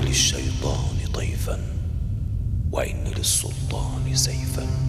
للشيطان طيفا وإن للسلطان سيفا.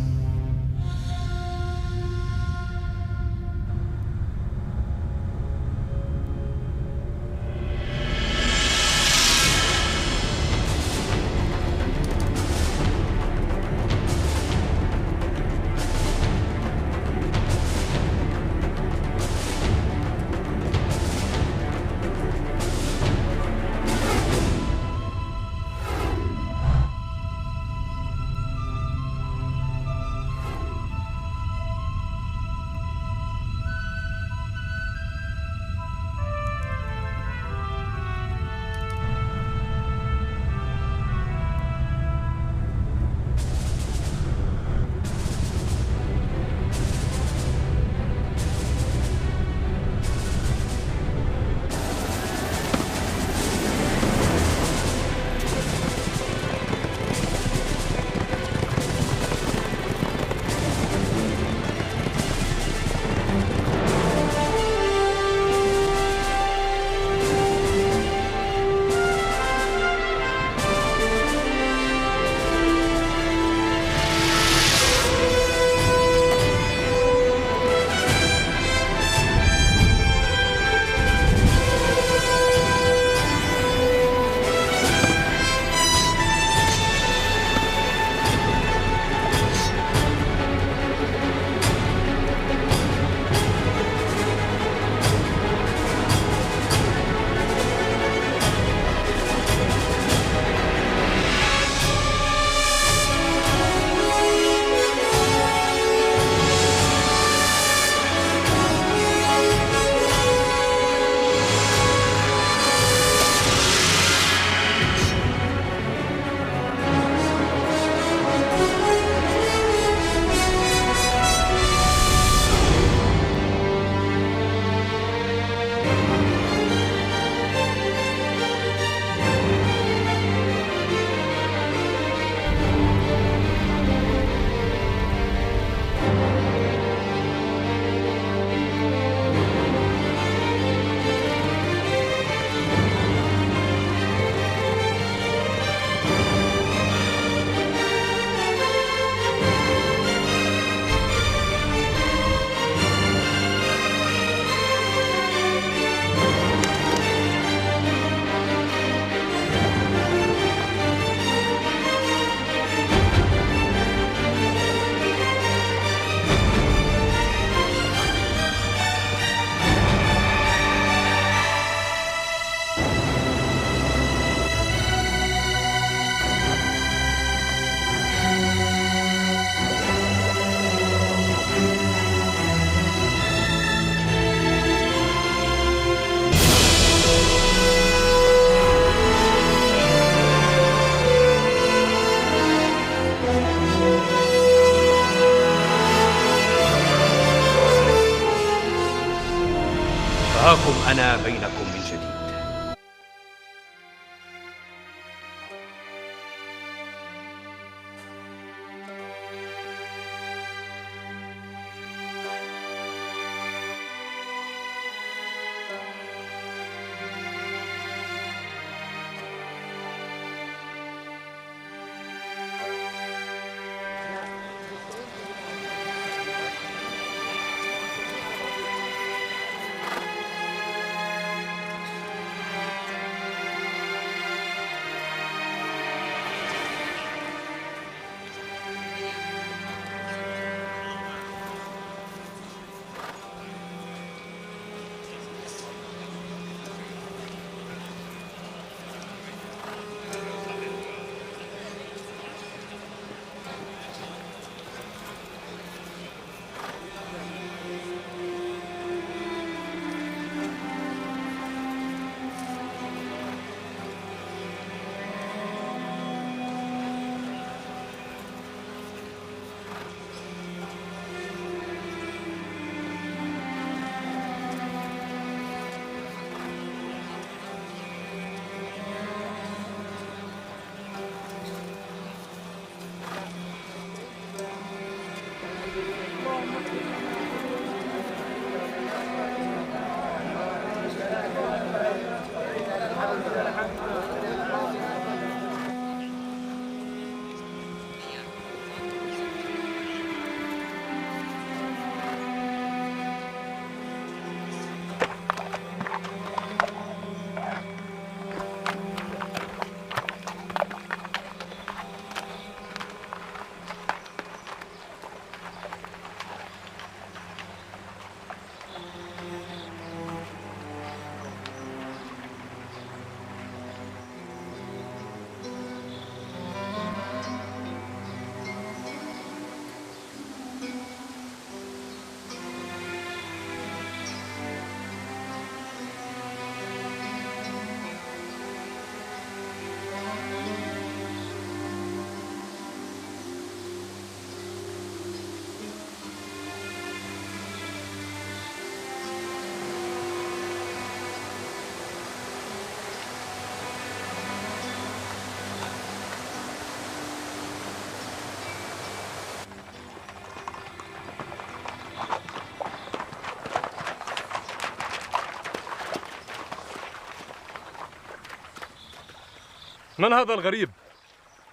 من هذا الغريب؟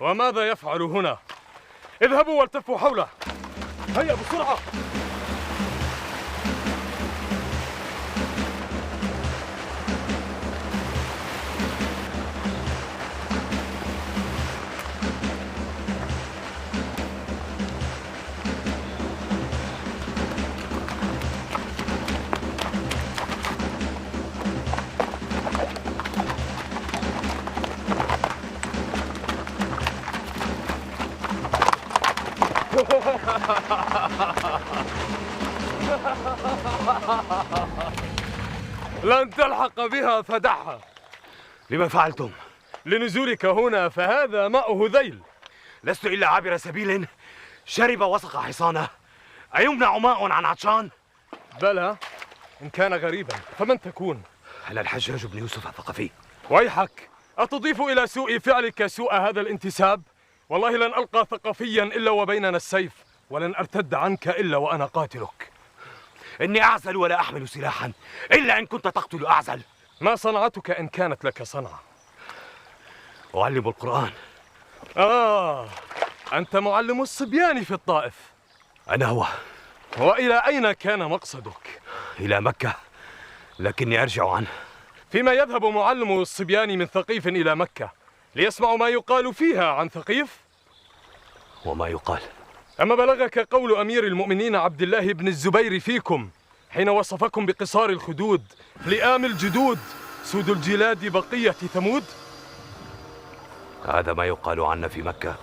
وماذا يفعل هنا؟ اذهبوا والتفوا حوله. هيا بسرعة. لن تلحق بها فدعها. لما فعلتم؟ لنزولك هنا، فهذا ماء هذيل. لست إلا عابر سبيل شرب وسق حصانه. أيمنع ماء عن عطشان؟ بلى، إن كان غريبا فمن تكون؟ أنا الحجاج بن يوسف الثقفي. ويحك، أتضيف إلى سوء فعلك سوء هذا الانتساب؟ والله لن ألقى ثقفيا إلا وبيننا السيف، ولن أرتد عنك إلا وأنا قاتلك. إني أعزل ولا أحمل سلاحا إلا إن كنت تقتل أعزل. ما صنعتك إن كانت لك صنعة؟ أعلم القرآن. أنت معلم الصبيان في الطائف. أنا هو. وإلى أين كان مقصدك؟ إلى مكة، لكني أرجع عنه. فيما يذهب معلم الصبيان من ثقيف إلى مكة ليسمعوا ما يقال فيها عن ثقيف؟ وما يقال؟ أما بلغك قول أمير المؤمنين عبد الله بن الزبير فيكم حين وصفكم بقصار الخدود، لئام الجدود، سود الجلاد، بقية ثمود؟ هذا ما يقال عنا في مكة.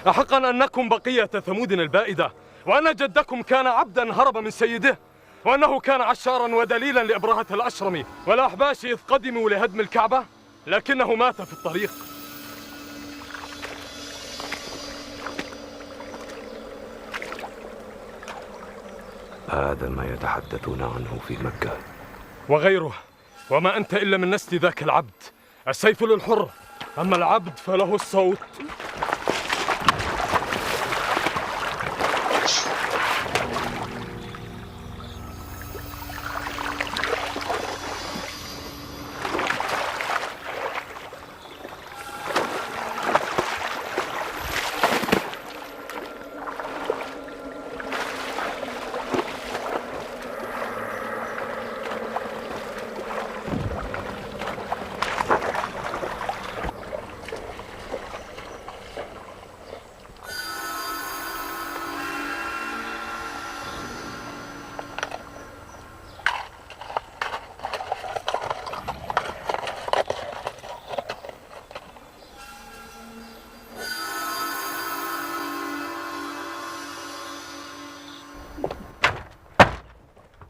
أحقا أنكم بقية ثمود البائدة، وأن جدكم كان عبدا هرب من سيده، وأنه كان عشارا ودليلا لأبرهة الأشرم والأحباش إذ قدموا لهدم الكعبة، لكنه مات في الطريق. هذا ما يتحدثون عنه في مكة. وغيره، وما أنت إلا من نسل ذاك العبد. السيف للحر، أما العبد فله الصوت.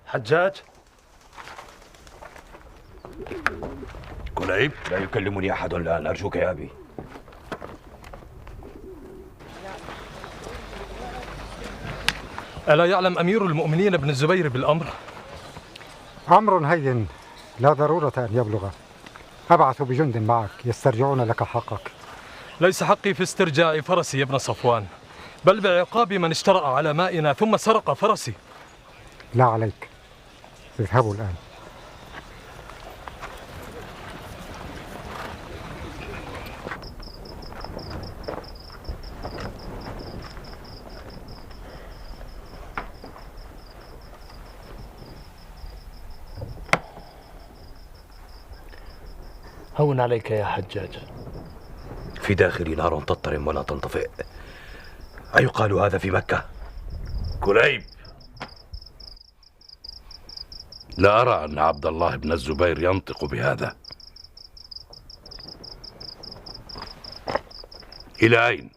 حجاج؟ كليب؟ لا يكلمني أحد الآن، أرجوك يا أبي. ألا يعلم أمير المؤمنين ابن الزبير بالأمر؟ أمر هين لا ضرورة أن يبلغ. أبعث بجند معك يسترجعون لك حقك. ليس حقي في استرجاع فرسي يا ابن صفوان، بل بعقاب من اشترأ على مائنا ثم سرق فرسي. لا عليك، اذهبوا الآن. هون عليك يا حجاج. في داخلي نار تضطرم ولا تنطفئ. أيقال هذا في مكة؟ كليب، لا أرى أن عبد الله بن الزبير ينطق بهذا. إلى أين؟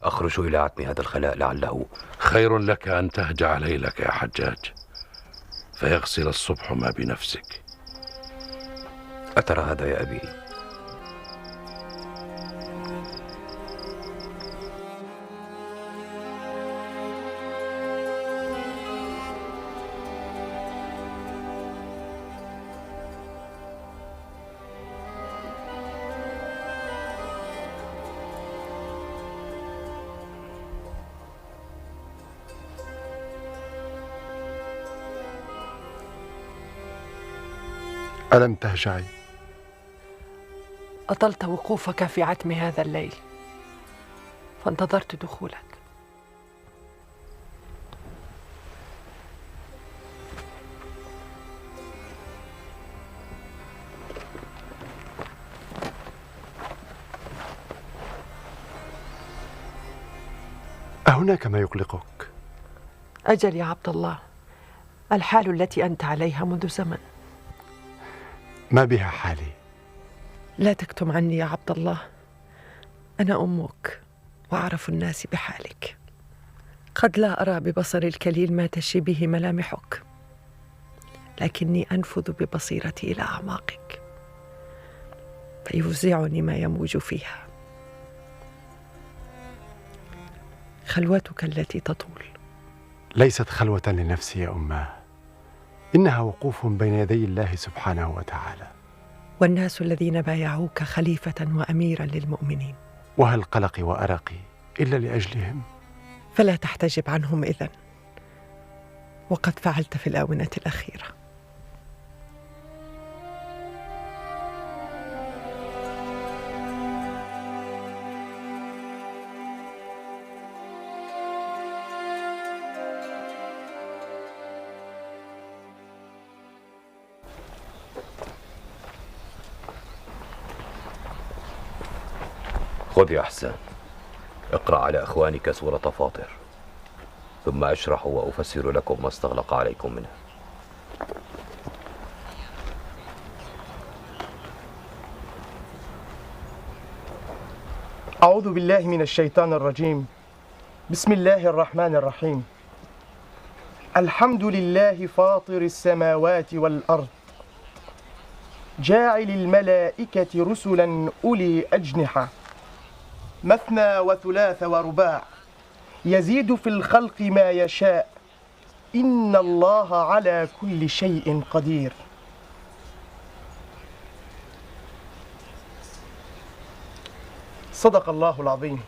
أخرج إلى عتم هذا الخلاء لعله. خير لك أن تهجع ليلك يا حجاج، فيغسل الصبح ما بنفسك. أترى هذا يا أبي؟ ألم تهجعي؟ أطلت وقوفك في عتم هذا الليل فانتظرت دخولك. أهناك ما يقلقك؟ أجل يا عبد الله، الحال التي أنت عليها منذ زمن. ما بها حالي؟ لا تكتم عني يا عبد الله، أنا أمك وأعرف الناس بحالك. قد لا أرى ببصر الكليل ما تشي به ملامحك، لكني أنفذ ببصيرتي إلى أعماقك فيفزعني ما يموج فيها. خلوتك التي تطول ليست خلوة لنفسي يا أماه، إنها وقوف بين يدي الله سبحانه وتعالى. والناس الذين بايعوك خليفة وأميرا للمؤمنين، وهل قلقي وأرقي إلا لأجلهم؟ فلا تحتجب عنهم إذن، وقد فعلت في الآونة الأخيرة. خذ يا أحسان، اقرأ على أخوانك سورة فاطر، ثم أشرح وأفسر لكم ما استغلق عليكم منها. أعوذ بالله من الشيطان الرجيم. بسم الله الرحمن الرحيم. الحمد لله فاطر السماوات والأرض، جاعل الملائكة رسلا أولي أجنحة، مثنى وثلاث ورباع، يزيد في الخلق ما يشاء، إن الله على كل شيء قدير. صدق الله العظيم.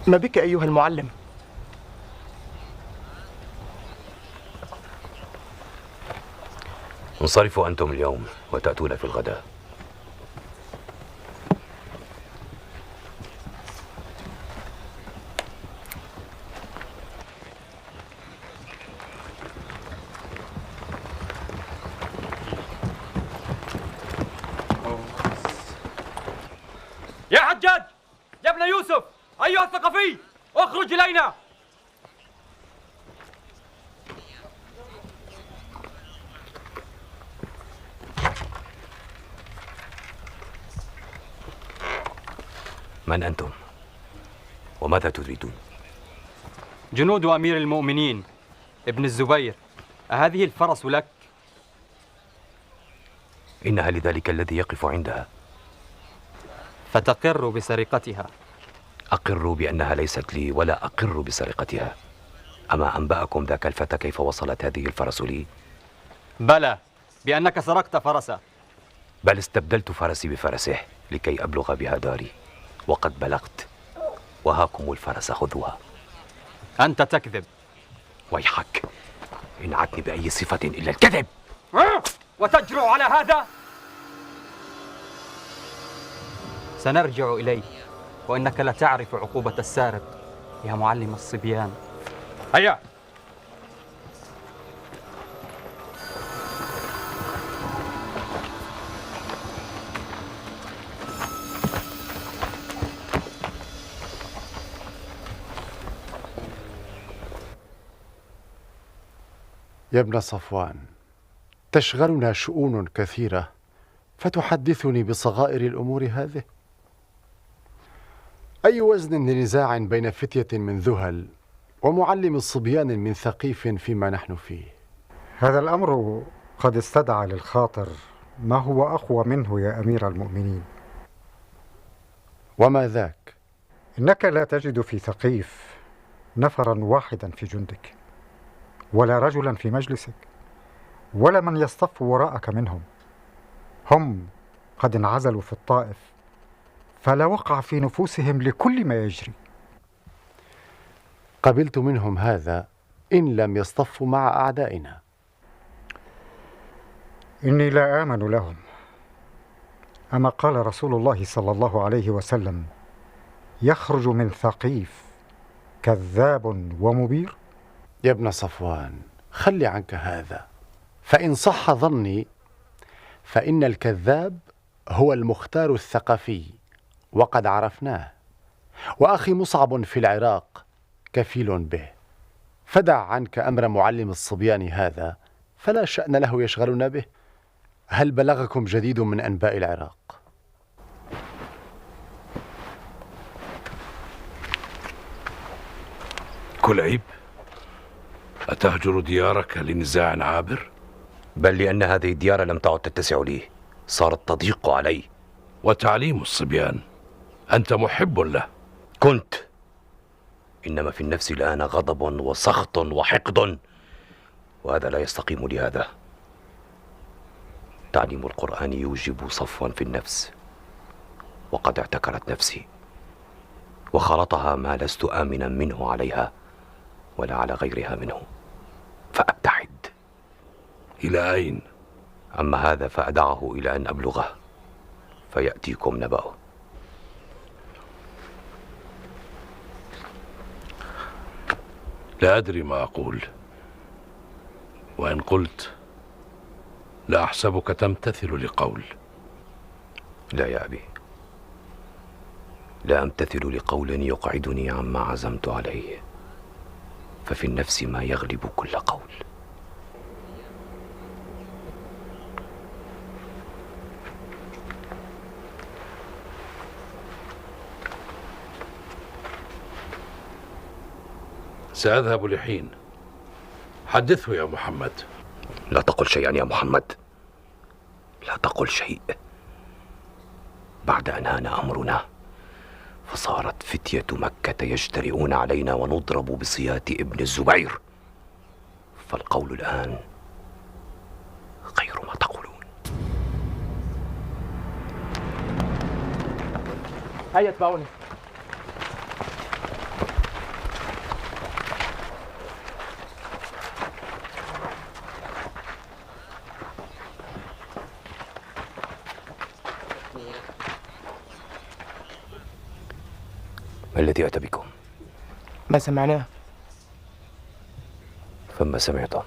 ما بك أيها المعلم؟ انصرفوا أنتم اليوم وتأتون في الغداء. يا حجاج، يا ابن يوسف، أيها الثقفي، اخرج إلينا. من أنتم؟ وماذا تريدون؟ جنود أمير المؤمنين ابن الزبير. أهذه الفرس لك؟ إنها لذلك الذي يقف عندها. فتقر بسرقتها؟ أقر بأنها ليست لي، ولا أقر بسرقتها. أما أنبأكم ذاك الفتى كيف وصلت هذه الفرس لي؟ بلى، بأنك سرقت فرسه. بل استبدلت فرسي بفرسه لكي أبلغ بها داري، وقد بلغت، وهاكم الفرس خذوها. أنت تكذب. ويحك، إن عتني بأي صفة إلا الكذب. وتجرؤ على هذا؟ سنرجع إليك، وإنك لا تعرف عقوبة السارق يا معلم الصبيان. هيا. يا ابن صفوان، تشغلنا شؤون كثيرة فتحدثني بصغائر الأمور هذه؟ أي وزن لنزاع بين فتية من ذهل ومعلم الصبيان من ثقيف فيما نحن فيه؟ هذا الأمر قد استدعى للخاطر ما هو أقوى منه يا أمير المؤمنين. وما ذاك؟ إنك لا تجد في ثقيف نفرا واحدا في جندك، ولا رجلا في مجلسك، ولا من يصطف وراءك منهم. هم قد انعزلوا في الطائف، فلا وقع في نفوسهم لكل ما يجري. قبلت منهم هذا إن لم يصطفوا مع أعدائنا. إني لا آمن لهم. أما قال رسول الله صلى الله عليه وسلم: يخرج من ثقيف كذاب ومبير. يا ابن صفوان، خلي عنك هذا، فإن صح ظني فإن الكذاب هو المختار الثقفي وقد عرفناه، وأخي مصعب في العراق كفيل به، فدع عنك أمر معلم الصبيان هذا، فلا شأن له يشغلنا به. هل بلغكم جديد من أنباء العراق؟ كليب، أتهجر ديارك لنزاع عابر؟ بل لأن هذه الديار لم تعد تتسع لي، صارت تضيق علي. وتعليم الصبيان، أنت محب له. كنت، إنما في النفس الآن غضب وسخط وحقد، وهذا لا يستقيم لهذا. تعليم القرآن يوجب صفوا في النفس، وقد اعتكرت نفسي وخلطها ما لست آمنا منه عليها ولا على غيرها منه، فأبتعد. إلى أين؟ أما هذا فأدعه إلى أن أبلغه فيأتيكم نبأه. لا أدري ما أقول، وإن قلت لا أحسبك تمتثل لقول. لا يا أبي، لا أمتثل لقول يقعدني عما عزمت عليه، ففي النفس ما يغلب كل قول. سأذهب لحين. حدثه يا محمد. لا تقل شيئا يا محمد، لا تقل شيء. بعد أن هان أمرنا فصارت فتية مكة يجترئون علينا ونضرب بصيات ابن الزبير، فالقول الآن غير ما تقولون. هيا اتبعوني. ما الذي أتى بكم؟ ما سمعناه. فما سمعتم؟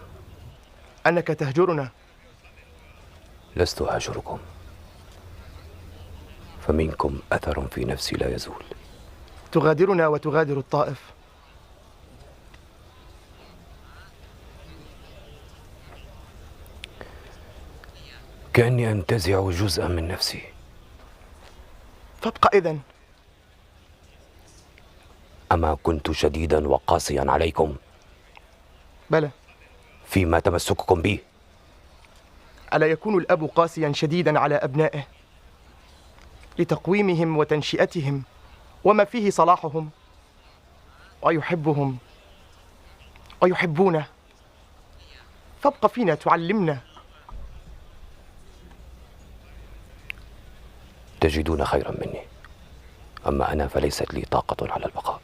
أنك تهجرنا. لست أهجركم، فمنكم أثر في نفسي لا يزول. تغادرنا وتغادر الطائف. كأني أنتزع جزءا من نفسي. فابق إذن. أما كنت شديدا وقاسيا عليكم؟ بلى. فيما تمسككم به. ألا يكون الأب قاسيا شديدا على أبنائه لتقويمهم وتنشئتهم وما فيه صلاحهم، ويحبهم ويحبونه، فابق فينا تعلمنا. تجدون خيرا مني، أما أنا فليست لي طاقة على البقاء.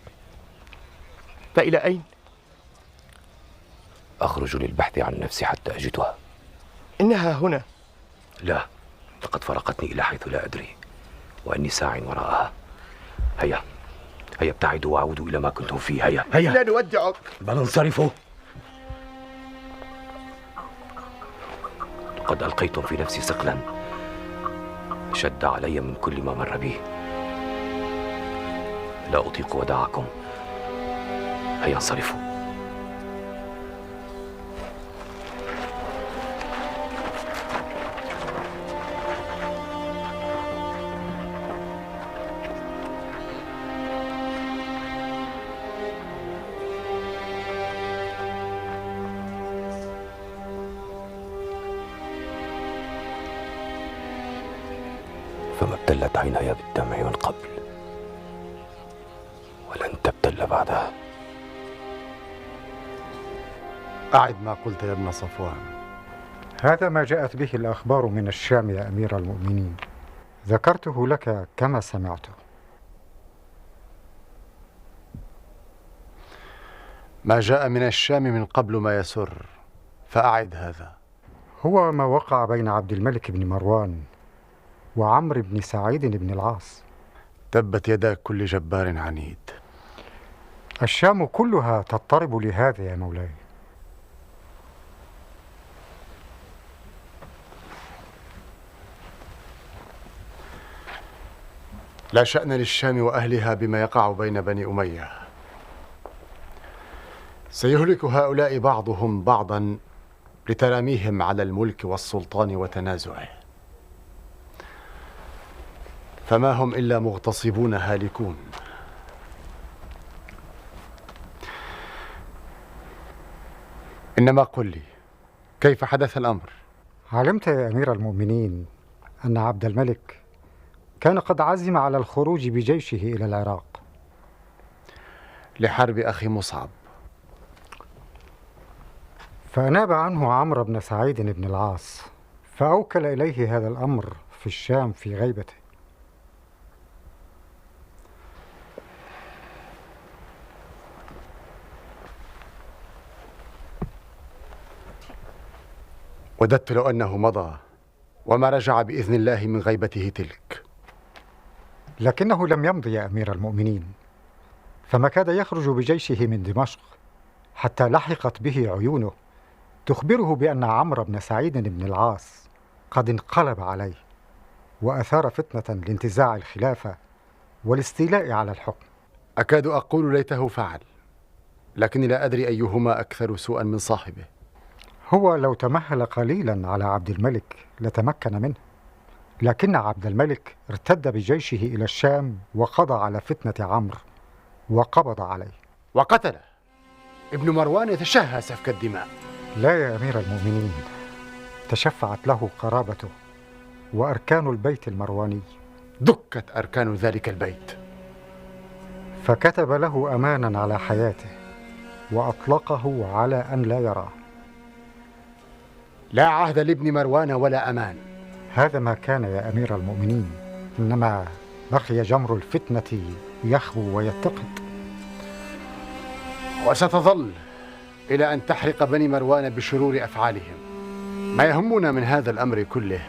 فإلى أين؟ أخرج للبحث عن نفسي حتى أجدها. إنها هنا. لا، لقد فرقتني إلى حيث لا أدري، وأني ساع وراءها. هيا هيا ابتعدوا وعودوا إلى ما كنتم فيه. هيا هيا. لا نودعك، بل انصرفوا. لقد ألقيتم في نفسي ثقلا شد علي من كل ما مر بي. لا أطيق وداعكم. هيا انصرفوا. فما ابتلت عيناي بالدمع من قبل، ولن تبتل بعدها. أعد ما قلت يا ابن صفوان. هذا ما جاءت به الأخبار من الشام يا أمير المؤمنين، ذكرته لك كما سمعته. ما جاء من الشام من قبل ما يسر، فأعد هذا. هو ما وقع بين عبد الملك بن مروان وعمرو بن سعيد بن العاص. تبت يدا كل جبار عنيد. الشام كلها تضطرب لهذا يا مولاي. لا شأن للشام وأهلها بما يقع بين بني أمية. سيهلك هؤلاء بعضهم بعضا لتراميهم على الملك والسلطان وتنازعه، فما هم إلا مغتصبون هالكون. إنما قل لي، كيف حدث الأمر؟ علمت يا أمير المؤمنين أن عبد الملك كان قد عزم على الخروج بجيشه إلى العراق لحرب أخي مصعب، فأناب عنه عمرو بن سعيد بن العاص، فأوكل إليه هذا الأمر في الشام في غيبته. وددت لو أنه مضى وما رجع بإذن الله من غيبته تلك. لكنه لم يمض يا أمير المؤمنين، فما كاد يخرج بجيشه من دمشق حتى لحقت به عيونه تخبره بأن عمرو بن سعيد بن العاص قد انقلب عليه وأثار فتنة لانتزاع الخلافة والاستيلاء على الحكم. أكاد أقول ليته فعل، لكني لا أدري أيهما أكثر سوءا من صاحبه. هو لو تمهل قليلا على عبد الملك لتمكن منه، لكن عبد الملك ارتد بجيشه إلى الشام وقضى على فتنة عمرو وقبض عليه وقتله. ابن مروان يتشهى سفك الدماء. لا يا أمير المؤمنين، تشفعت له قرابته وأركان البيت المرواني. دكت أركان ذلك البيت، فكتب له أمانا على حياته وأطلقه على أن لا يراه. لا عهد لابن مروان ولا أمان. هذا ما كان يا أمير المؤمنين، إنما بقي جمر الفتنة يخبو ويتقد. وستظل إلى أن تحرق بني مروان بشرور أفعالهم. ما يهمنا من هذا الأمر كله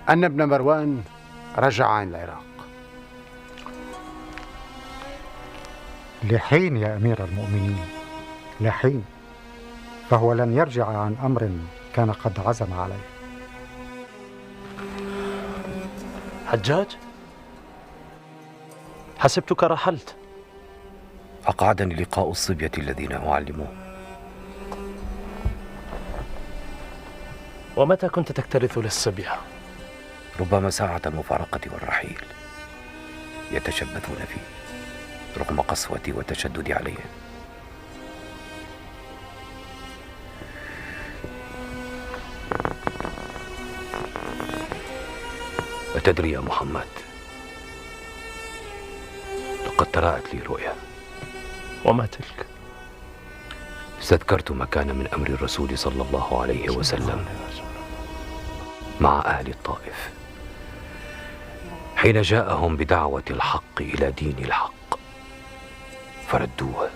أن ابن مروان رجع عن العراق. لحين يا أمير المؤمنين، لحين، فهو لن يرجع عن أمر كان قد عزم عليه. حجاج، حسبتك رحلت. أقعدني لقاء الصبية الذين أعلمهم. ومتى كنت تكترث للصبية؟ ربما ساعة المفارقة والرحيل يتشبثون فيه رغم قسوتي وتشددي عليهم. أتدري يا محمد، لقد تراءت لي رؤيا. وما تلك؟ استذكرت ما كان من أمر الرسول صلى الله عليه وسلم مع أهل الطائف حين جاءهم بدعوة الحق إلى دين الحق، فردوه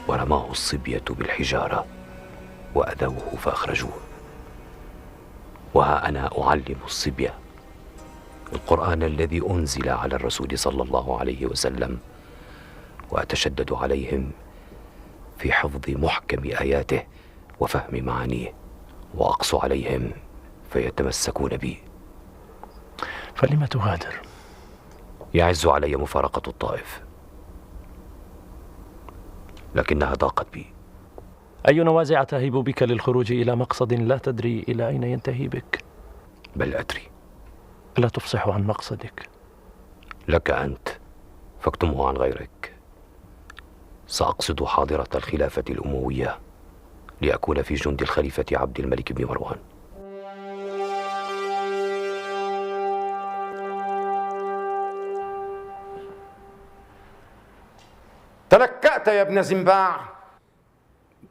ورماه الصبية بالحجارة وأذوه فأخرجوه. وها أنا أعلم الصبية القرآن الذي أنزل على الرسول صلى الله عليه وسلم، وأتشدد عليهم في حفظ محكم آياته وفهم معانيه، وأقسو عليهم فيتمسكون بي. فلم تغادر؟ يعز علي مفارقة الطائف، لكنها ضاقت بي. أي نوازع تهيب بك للخروج إلى مقصد لا تدري إلى أين ينتهي بك؟ بل أدري. ألا تفصح عن مقصدك؟ لك أنت، فاكتمه عن غيرك. سأقصد حاضرة الخلافة الأموية لأكون في جند الخليفة عبد الملك بن مروان. تلكأت يا ابن زنباع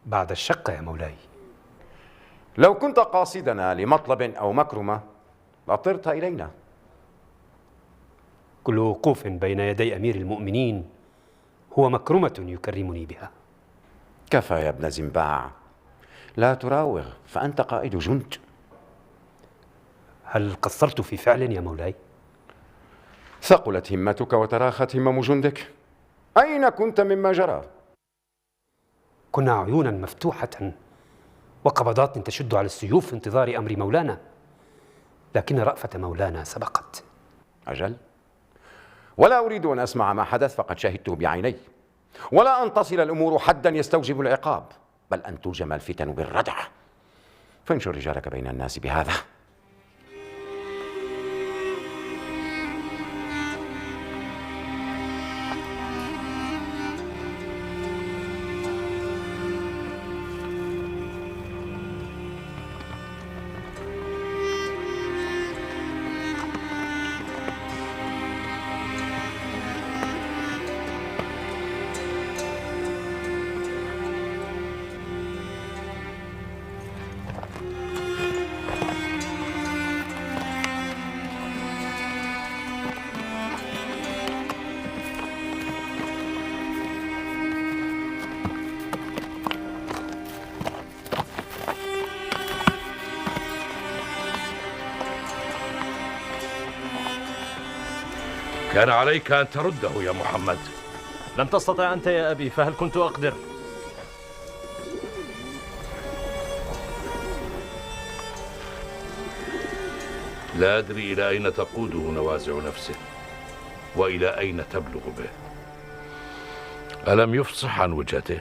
بعد الشقة يا مولاي. لو كنت قاصدنا لمطلب أو مكرمة لطرت إلينا. كل وقوف بين يدي أمير المؤمنين هو مكرمة يكرمني بها. كفى يا ابن زنباع، لا تراوغ فأنت قائد جند. هل قصرت في فعل يا مولاي؟ ثقلت همتك وتراخت همم جندك. أين كنت مما جرى؟ كنا عيونا مفتوحة وقبضات تشد على السيوف في انتظار أمر مولانا، لكن رأفة مولانا سبقت. أجل، ولا أريد أن أسمع ما حدث فقد شهدته بعيني، ولا أن تصل الأمور حدا يستوجب العقاب، بل أن تلجم الفتن بالردع. فانشر رجالك بين الناس بهذا. كان عليك أن ترده يا محمد. لم تستطع أنت يا أبي، فهل كنت أقدر؟ لا أدري إلى أين تقوده نوازع نفسه وإلى أين تبلغ به. ألم يفصح عن وجهته؟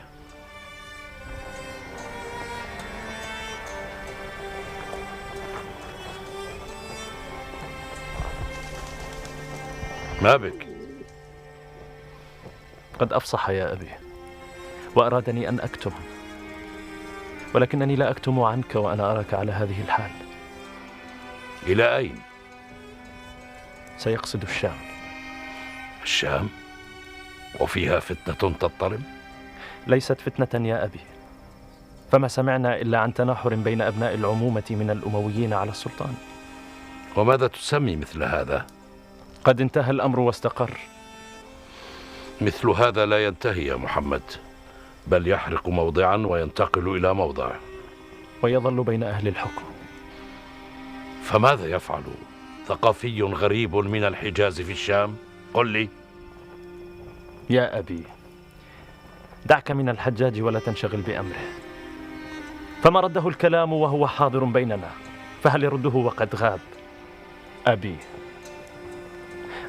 ما بك؟ قد أفصح يا أبي وأرادني أن أكتم، ولكنني لا أكتم عنك وأنا أراك على هذه الحال. إلى أين؟ سيقصد الشام. الشام؟ وفيها فتنة تضطرب؟ ليست فتنة يا أبي، فما سمعنا إلا عن تناحر بين أبناء العمومة من الأمويين على السلطان. وماذا تسمي مثل هذا؟ قد انتهى الأمر واستقر. مثل هذا لا ينتهي يا محمد، بل يحرق موضعا وينتقل إلى موضع، ويظل بين أهل الحكم. فماذا يفعل ثقافي غريب من الحجاز في الشام؟ قل لي. يا أبي، دعك من الحجاج ولا تنشغل بأمره، فما رده الكلام وهو حاضر بيننا، فهل يرده وقد غاب؟ أبي،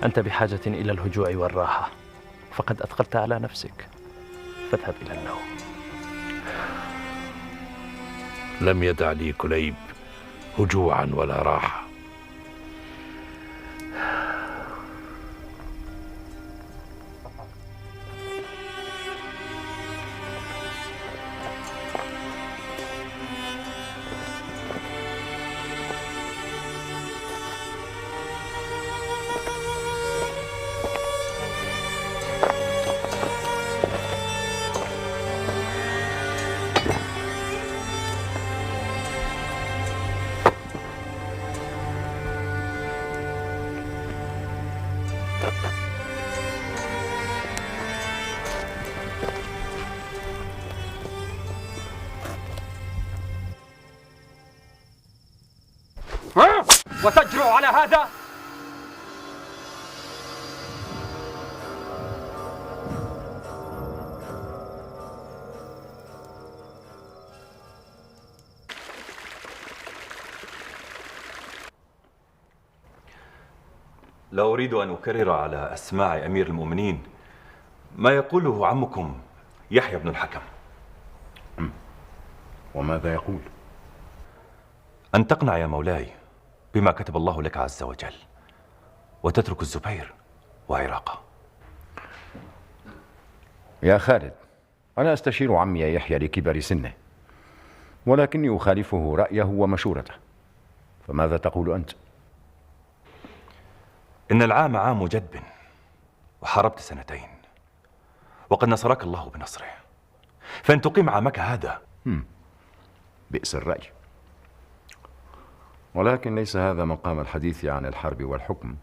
أنت بحاجة إلى الهجوع والراحة، فقد أثقلت على نفسك، فاذهب إلى النوم. لم يدع لي كليب هجوعا ولا راحة. وتجرؤ على هذا؟ لا أريد أن أكرر على أسماع أمير المؤمنين ما يقوله عمكم يحيى بن الحكم. وماذا يقول؟ أن تقنع يا مولاي بما كتب الله لك عز وجل، وتترك الزبير وعراقه. يا خالد، أنا أستشير عمي يحيى لكبر سنه، ولكني أخالفه رأيه ومشورته، فماذا تقول أنت؟ إن العام عام جدب، وحاربت 2 سنين، وقد نصرك الله بنصره، فإن تقيم عامك هذا. بئس الرأي، ولكن ليس هذا مقام الحديث عن الحرب والحكم.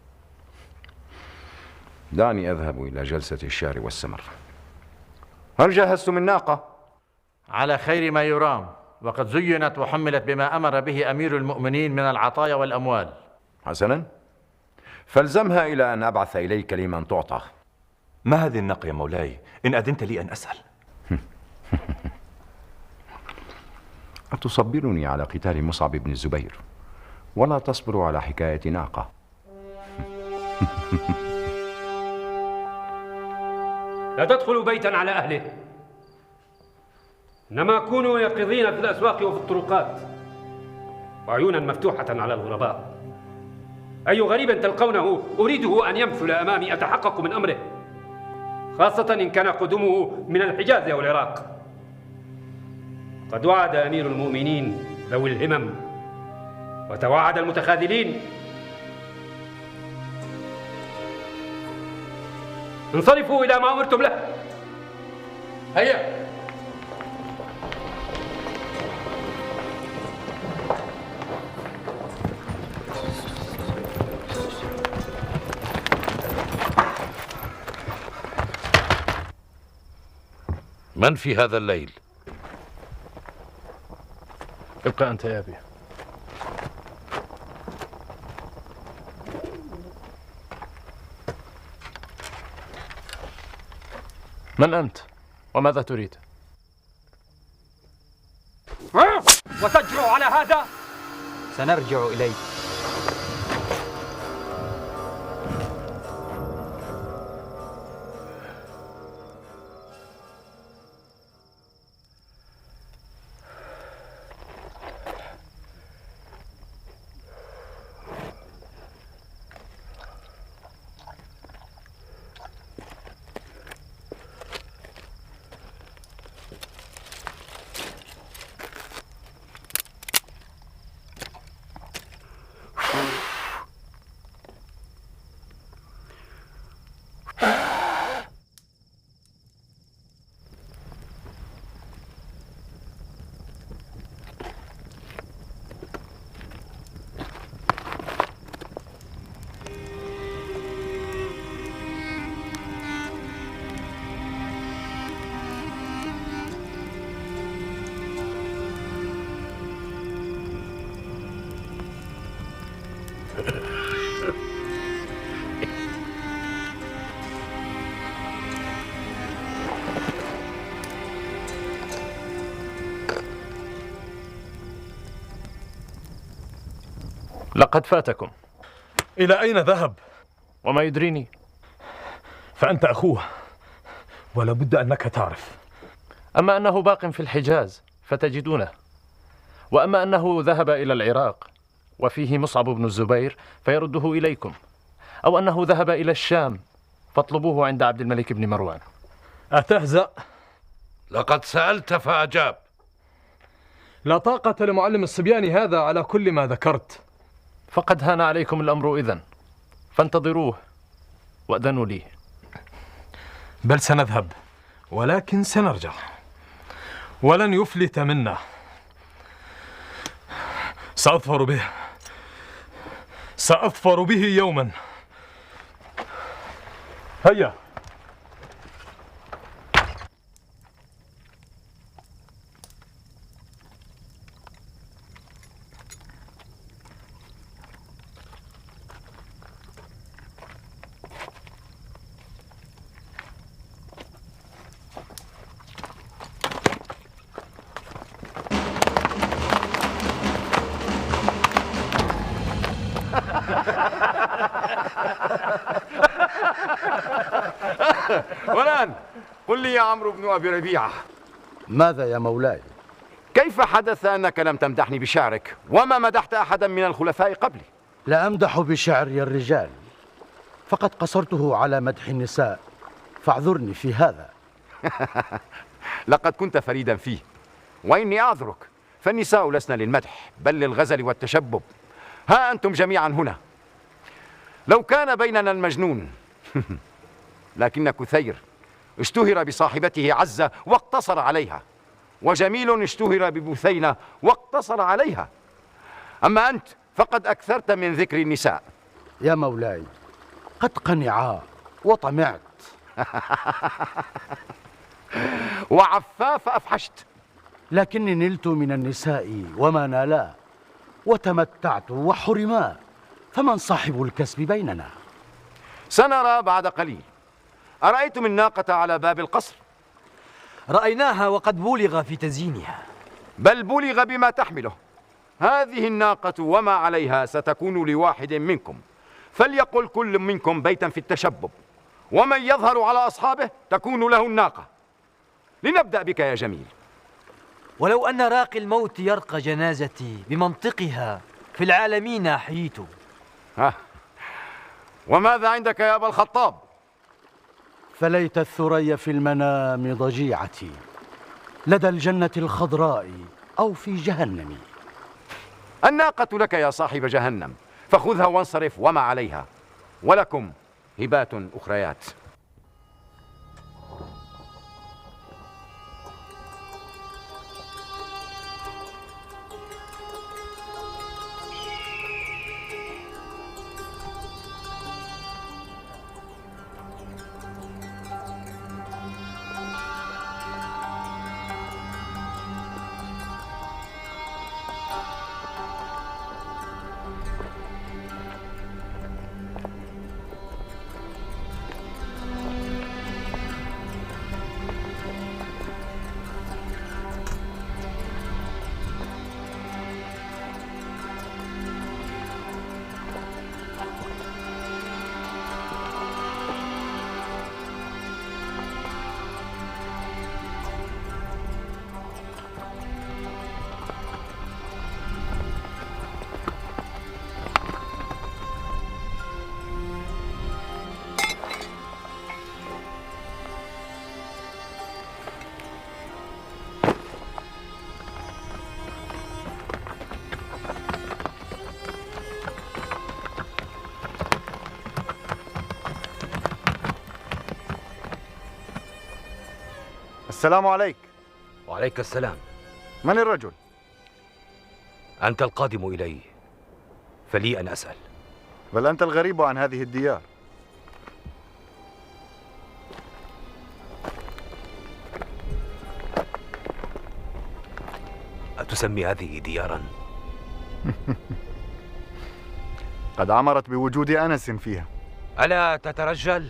دعني أذهب إلى جلسة الشعر والسمر. هل جهزتم الناقة؟ على خير ما يرام، وقد زينت وحملت بما أمر به أمير المؤمنين من العطايا والأموال. حسنا، فالزمها إلى أن أبعث إليك لمن تعطى. ما هذه النقية مولاي؟ إن أذنت لي أن أسأل. أتصبرني على قتال مصعب بن الزبير ولا تصبر على حكاية ناقة؟ لا تدخلوا بيتا على أهله، إنما كونوا يقظين في الأسواق وفي الطرقات، وعيونا مفتوحة على الغرباء. أي غريب تلقونه أريده أن يمثل أمامي أتحقق من أمره، خاصة إن كان قدومه من الحجاز أو العراق. قد وعد أمير المؤمنين ذوي الهمم وتوعد المتخاذلين. انصرفوا إلى ما أمرتم له. هيا. من في هذا الليل؟ ابقى أنت يا أبي. من أنت؟ وماذا تريد؟ وتجرؤ على هذا؟ سنرجع إليك. لقد فاتكم. إلى أين ذهب؟ وما يدريني. فأنت أخوه، ولا بد أنك تعرف. أما أنه باق في الحجاز فتجدونه، وأما أنه ذهب إلى العراق وفيه مصعب بن الزبير فيرده إليكم، أو أنه ذهب إلى الشام فاطلبوه عند عبد الملك بن مروان. أتهزأ؟ لقد سألت فأجاب. لا طاقة لمعلم الصبيان هذا على كل ما ذكرت. فقد هان عليكم الأمر إذن، فانتظروه وأذنوا لي. بل سنذهب، ولكن سنرجع، ولن يفلت منا. سأظفر به يوما. هيا. والآن قل لي يا عمرو بن أبي ربيعة، ماذا يا مولاي؟ كيف حدث أنك لم تمدحني بشعرك وما مدحت أحدا من الخلفاء قبلي؟ لا أمدح بشعري الرجال، فقد قصرته على مدح النساء، فاعذرني في هذا. لقد كنت فريدا فيه، وإني أعذرك، فالنساء لسن للمدح بل للغزل والتشبب. ها أنتم جميعا هنا. لو كان بيننا المجنون لكن كثير اشتهر بصاحبته عزة واقتصر عليها، وجميل اشتهر ببثينة واقتصر عليها. أما أنت فقد أكثرت من ذكر النساء. يا مولاي قد قنعا وطمعت. وعفاف أفحشت. لكني نلت من النساء وما نالا، وتمتعت وحرما، فمن صاحب الكسب بيننا؟ سنرى بعد قليل. أرأيتم الناقة على باب القصر؟ رأيناها وقد بولغ في تزيينها. بل بلغ بما تحمله. هذه الناقة وما عليها ستكون لواحد منكم، فليقل كل منكم بيتا في التشبب، ومن يظهر على أصحابه تكون له الناقة. لنبدأ بك يا جميل. ولو أن راقي الموت يرقى جنازتي بمنطقها في العالمين أحييت. وماذا عندك يا أبا الخطاب؟ فليت الثريا في المنام ضجيعتي، لدى الجنة الخضراء أو في جهنم. الناقة لك يا صاحب جهنم، فخذها وانصرف وما عليها، ولكم هبات أخريات. السلام عليك. وعليك السلام. من الرجل؟ أنت القادم إلي، فلي أن أسأل. بل أنت الغريب عن هذه الديار. أتسمي هذه ديارا؟ قد عمرت بوجود أنس فيها. ألا تترجل؟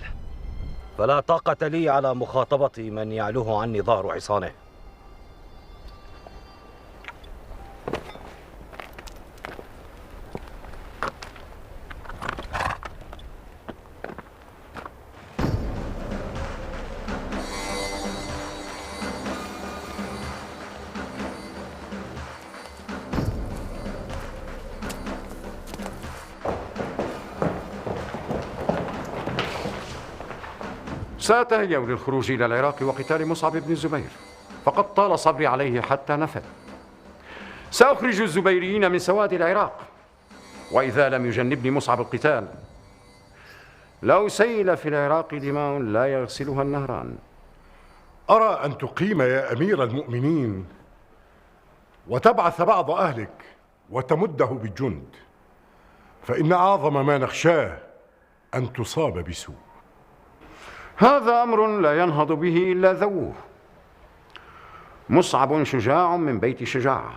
فلا طاقة لي على مخاطبة من يعلوه عني ظهر حصانه. سأتهيأ للخروج إلى العراق وقتال مصعب بن الزبير، فقد طال صبري عليه حتى نفد. سأخرج الزبيريين من سواد العراق، وإذا لم يجنبني مصعب القتال لو سيل في العراق دماء لا يغسلها النهران. أرى أن تقيم يا أمير المؤمنين وتبعث بعض أهلك وتمده بالجند، فإن أعظم ما نخشاه أن تصاب بسوء. هذا أمر لا ينهض به إلا ذووه. مصعب شجاع من بيت شجاعة،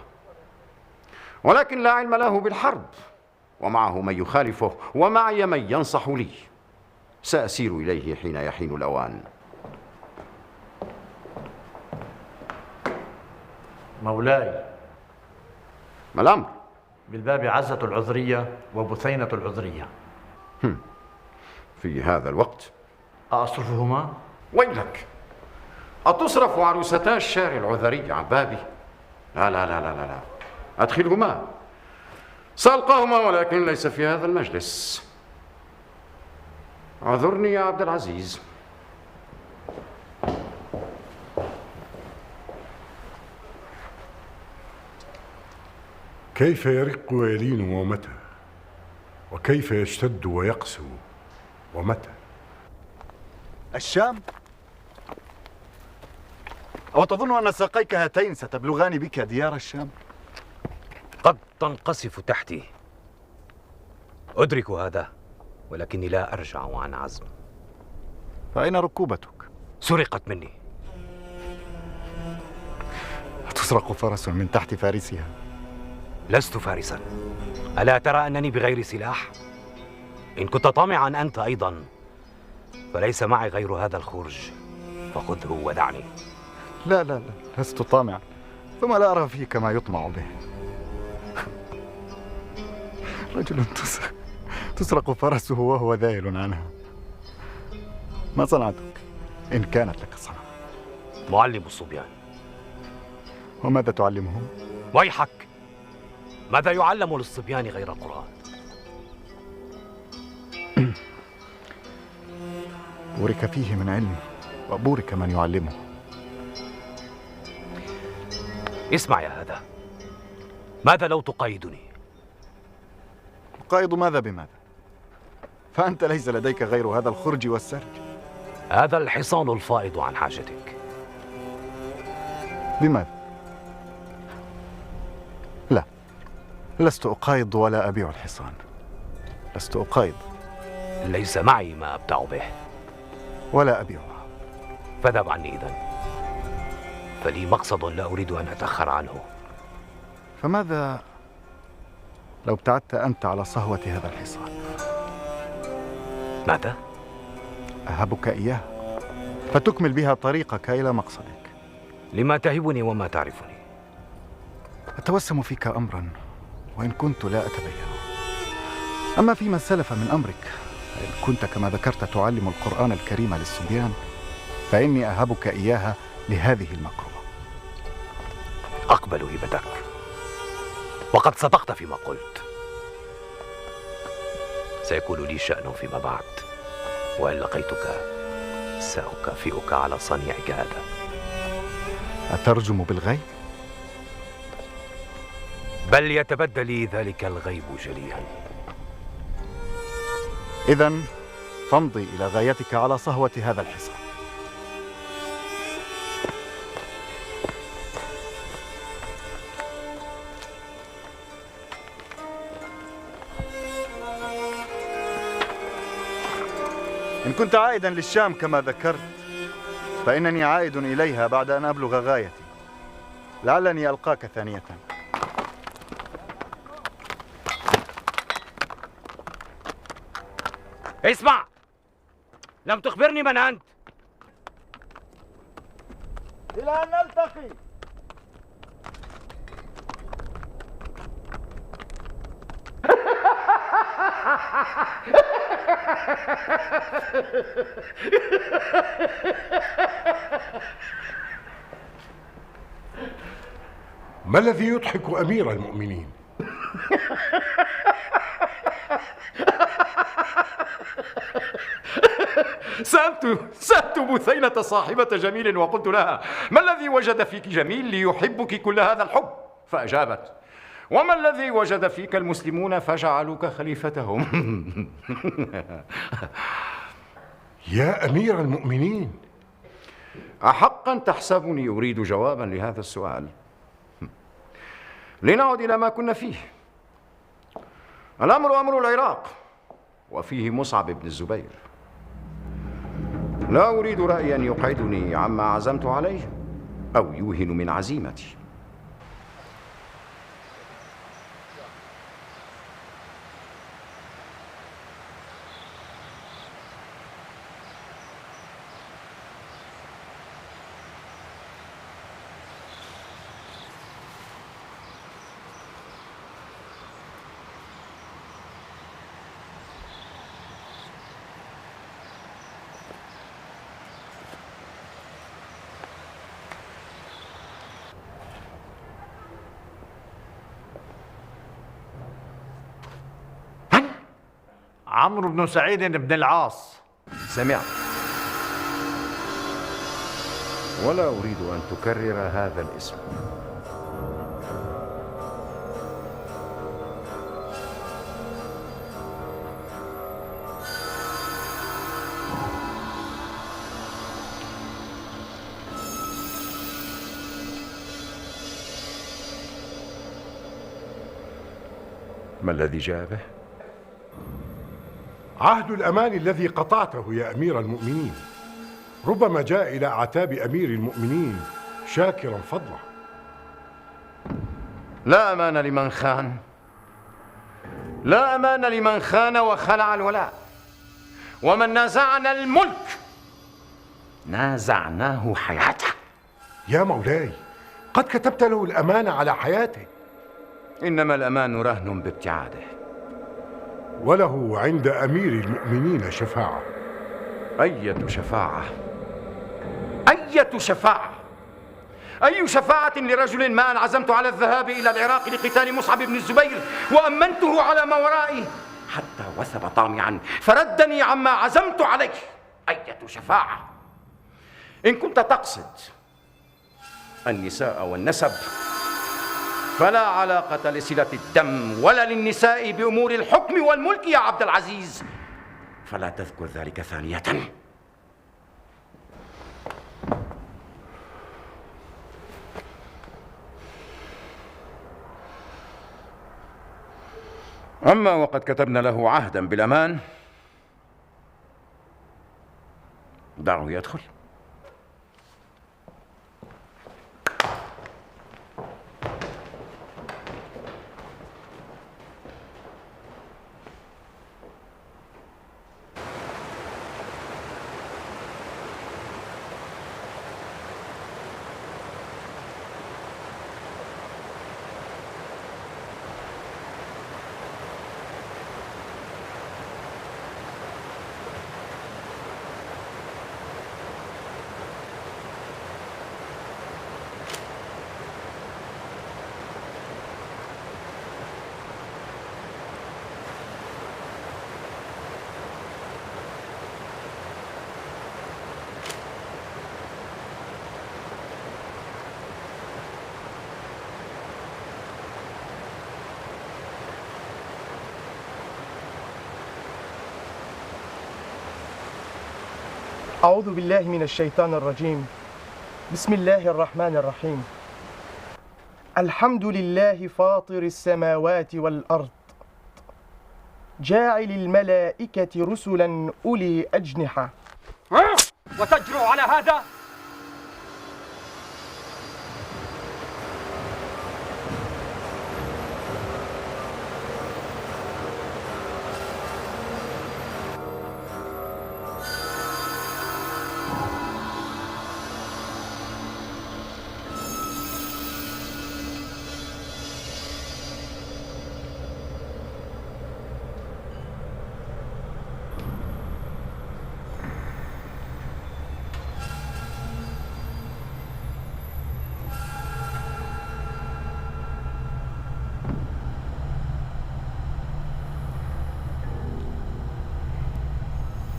ولكن لا علم له بالحرب، ومعه من يخالفه ومعي من ينصح لي. سأسير إليه حين يحين الأوان. مولاي، ما الأمر؟ بالباب عزة العذرية وبثينة العذرية. في هذا الوقت؟ أصرفهما؟ ويلك، أتصرف عروستا الشارع العذري عن بابي؟ لا لا لا لا لا، أدخلهما. سألقاهما ولكن ليس في هذا المجلس. اعذرني يا عبد العزيز. كيف يرق ويلين ومتى، وكيف يشتد ويقسو ومتى. الشام؟ أو تظن أن ساقيك هاتين ستبلغان بك ديار الشام؟ قد تنقصف تحتي، أدرك هذا، ولكني لا أرجع عن عزم. فأين ركوبتك؟ سرقت مني. يسرق فرس من تحت فارسها. لست فارسا. ألا ترى أنني بغير سلاح؟ إن كنت طامعا أنت أيضا فليس معي غير هذا الخرج، فخذه ودعني. لا لا لا، لست طامعا، ثم لا أرى فيك ما يطمع به. رجل تسرق فرسه وهو ذاهل عنها. ما صنعتك إن كانت لك صنعة؟ معلم الصبيان. وماذا تعلمهم؟ ويحك، ماذا يعلم للصبيان غير القرآن؟ بورك فيه من علم وبورك من يعلمه. اسمع يا هذا، ماذا لو تقايدني؟ أقايد ماذا بماذا؟ فأنت ليس لديك غير هذا الخرج والسرج. هذا الحصان الفائض عن حاجتك. بماذا؟ لا، لست أقايض ولا أبيع الحصان. لست أقايض. ليس معي ما أبتع به ولا أبيعها. فاذهب عني إذن، فلي مقصد لا أريد أن أتأخر عنه. فماذا لو ابتعدت أنت على صهوة هذا الحصان؟ ماذا؟ أهبك إياه فتكمل بها طريقك إلى مقصدك. لما تهبني وما تعرفني؟ أتوسم فيك أمرا وإن كنت لا أتبينه. أما فيما سلف من أمرك، إن كنت كما ذكرت تعلم القرآن الكريم للصبيان، فإني أهبك إياها لهذه المكرمة. أقبل هبتك، وقد صدقت فيما قلت. سيكون لي شأن فيما بعد، وإن لقيتك سأكافئك على صنيعك هذا. أترجم بالغيب؟ بل يتبدى لي ذلك الغيب جليا. إذن فامضي إلى غايتك على صهوة هذا الحصان. إن كنت عائدا للشام كما ذكرت، فإنني عائد إليها بعد أن أبلغ غايتي. لعلني ألقاك ثانية. اسمع، لم تخبرني من أنت. إلى أن نلتقي. ما الذي يضحك أمير المؤمنين؟ سألت بثينة صاحبة جميل وقلت لها: ما الذي وجد فيك جميل ليحبك كل هذا الحب؟ فأجابت: وما الذي وجد فيك المسلمون فجعلوك خليفتهم؟ يا أمير المؤمنين، أحقا تحسبني أريد جوابا لهذا السؤال؟ لنعد إلى ما كنا فيه. الأمر أمر العراق، وفيه مصعب بن الزبير. لا أريد رأيا يقعدني عما عزمت عليه أو يوهن من عزيمتي. عمرو بن سعيد بن العاص. سمعت، ولا أريد أن تكرر هذا الاسم. ما الذي جاء به؟ عهد الأمان الذي قطعته يا أمير المؤمنين. ربما جاء إلى أعتاب أمير المؤمنين شاكرا فضله. لا أمان لمن خان، لا أمان لمن خان وخلع الولاء. ومن نازعنا الملك نازعناه حياته. يا مولاي، قد كتبت له الأمانة على حياته. إنما الأمان رهن بابتعاده. وله عند أمير المؤمنين شفاعة. أية شفاعة؟ أية شفاعة؟ أي شفاعة لرجل ما أن عزمت على الذهاب إلى العراق لقتال مصعب بن الزبير وأمنته على ما ورائي حتى وثب طامعا فردني عما عزمت عليه. أية شفاعة؟ إن كنت تقصد النساء والنسب فلا علاقة لصلة الدم ولا للنساء بأمور الحكم والملك يا عبد العزيز، فلا تذكر ذلك ثانية. أما وقد كتبنا له عهدا بالأمان، دعه يدخل. أعوذ بالله من الشيطان الرجيم. بسم الله الرحمن الرحيم. الحمد لله فاطر السماوات والأرض، جاعل الملائكة رسلا أولي أجنحة. وتجرؤ على هذا؟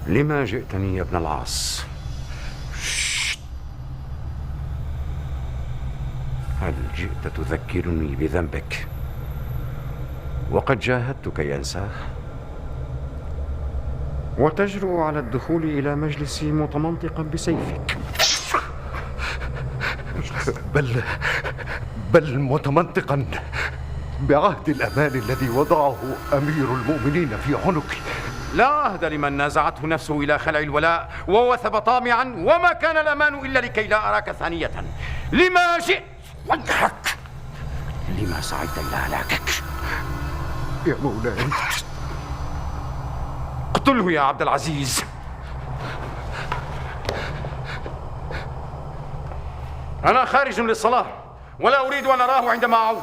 لما جئتني يا ابن العاص؟ هل جئت تذكرني بذنبك وقد جاهدتك ينساه، وتجرؤ على الدخول إلى مجلسي متمنطقا بسيفك؟ بل متمنطقا بعهد الأمان الذي وضعه أمير المؤمنين في عنقي. لا عهد لمن نازعته نفسه إلى خلع الولاء ووثب طامعا، وما كان الأمان إلا لكي لا أراك ثانية. لما جئت وجهك؟ لما سعيت إلى هلاكك؟ يا مولاي، اقتله يا عبد العزيز. أنا خارج للصلاة ولا أريد أن أراه عندما أعود.